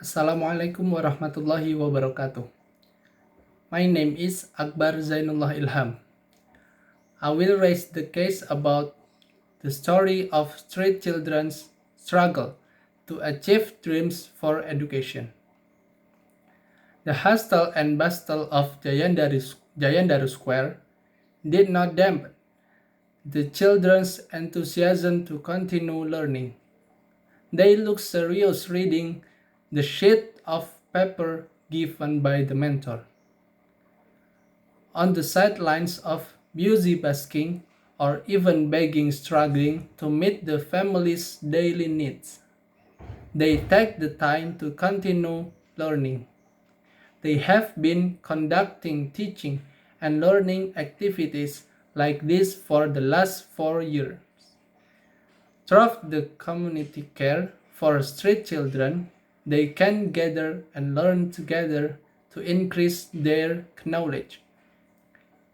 Assalamualaikum warahmatullahi wabarakatuh. My name is Akbar Zainullah Ilham. I will raise the case about the story of street children's struggle to achieve dreams for education. The hustle and bustle of Jayandaru Square did not dampen the children's enthusiasm to continue learning. They looked serious reading the sheet of paper given by the mentor. On the sidelines of busy basking or even begging struggling to meet the family's daily needs. They take the time to continue learning. They have been conducting teaching and learning activities like this for the last 4 years. Through the community care for street children, they can gather and learn together to increase their knowledge.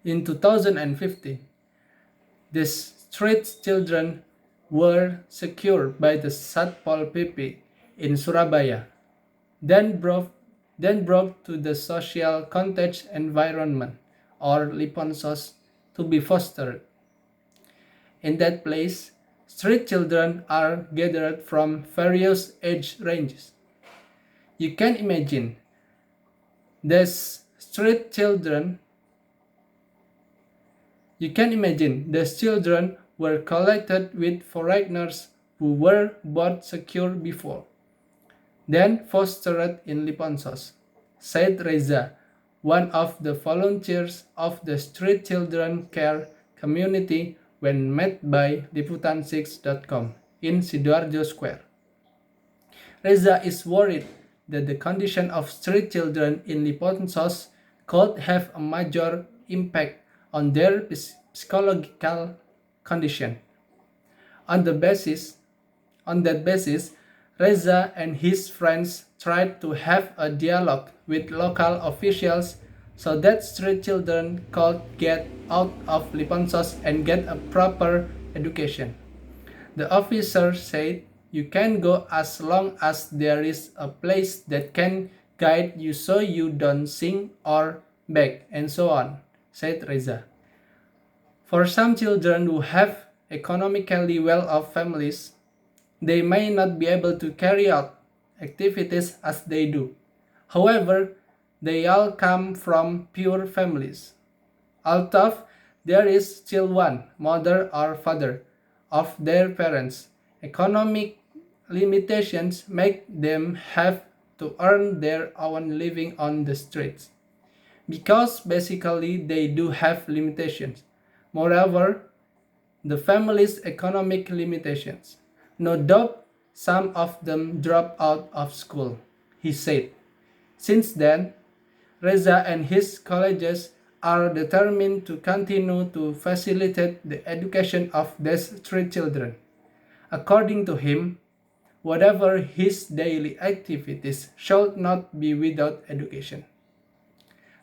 In 2015, the street children were secured by the Satpol PP in Surabaya, then brought to the social context environment or Liponsos to be fostered. In that place, street children are gathered from various age ranges. You can imagine these children were collected with foreigners who were both secure before, then fostered in Liponsos, said Reza, one of the volunteers of the street children care community when met by Liputan6.com in Sidoarjo Square. Reza is worried that the condition of street children in Liponsos could have a major impact on their psychological condition. On that basis, Reza and his friends tried to have a dialogue with local officials so that street children could get out of Liponsos and get a proper education. The officer said, "You can go as long as there is a place that can guide you so you don't sing or beg and so on," said Reza. For some children who have economically well-off families, they may not be able to carry out activities as they do. However, they all come from poor families. Although there is still one mother or father of their parents, economic limitations make them have to earn their own living on the streets. Because basically they do have limitations. Moreover, the family's economic limitations. No doubt some of them drop out of school, he said. Since then, Reza and his colleagues are determined to continue to facilitate the education of these street children. According to him, whatever his daily activities should not be without education.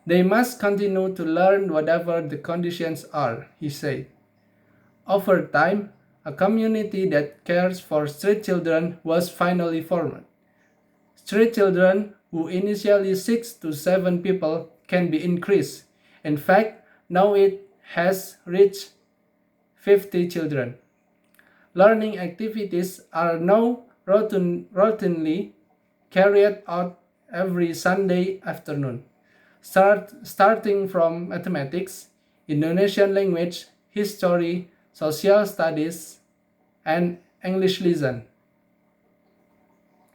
They must continue to learn whatever the conditions are, he said. Over time, a community that cares for street children was finally formed. Street children, who initially 6 to 7 people, can be increased. In fact, now it has reached 50 children. Learning activities are now routinely carried out every Sunday afternoon, starting from mathematics, Indonesian language, history, social studies, and English lesson.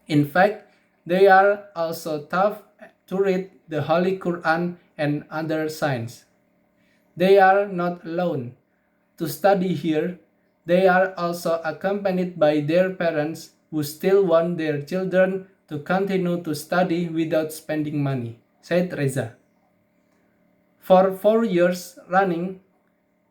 In fact, they are also taught to read the Holy Quran and other signs. They are not alone. To study here, they are also accompanied by their parents who still want their children to continue to study without spending money, said Reza. For 4 years running,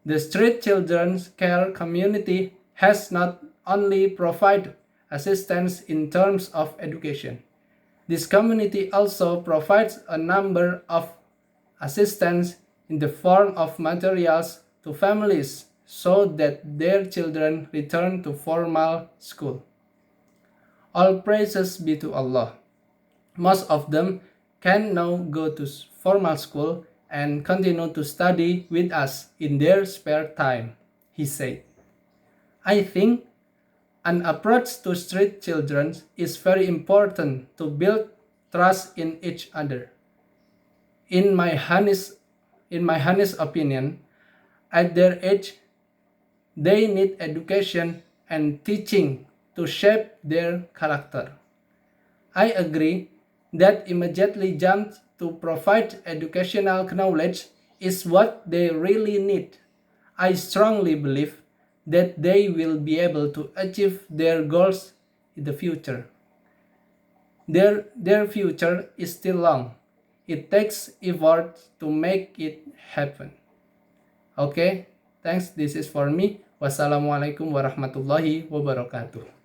the street children's care community has not only provided assistance in terms of education. This community also provides a number of assistance in the form of materials to families so that their children return to formal school. All praises be to Allah. Most of them can now go to formal school and continue to study with us in their spare time, he said. I think an approach to street children is very important to build trust in each other. In my honest, in my honest opinion, at their age, they need education and teaching to shape their character. I agree that immediately jump to provide educational knowledge is what they really need. I strongly believe that they will be able to achieve their goals in the future. Their future is still long. It takes effort to make it happen. Okay, thanks. This is for me. Wassalamualaikum warahmatullahi wabarakatuh.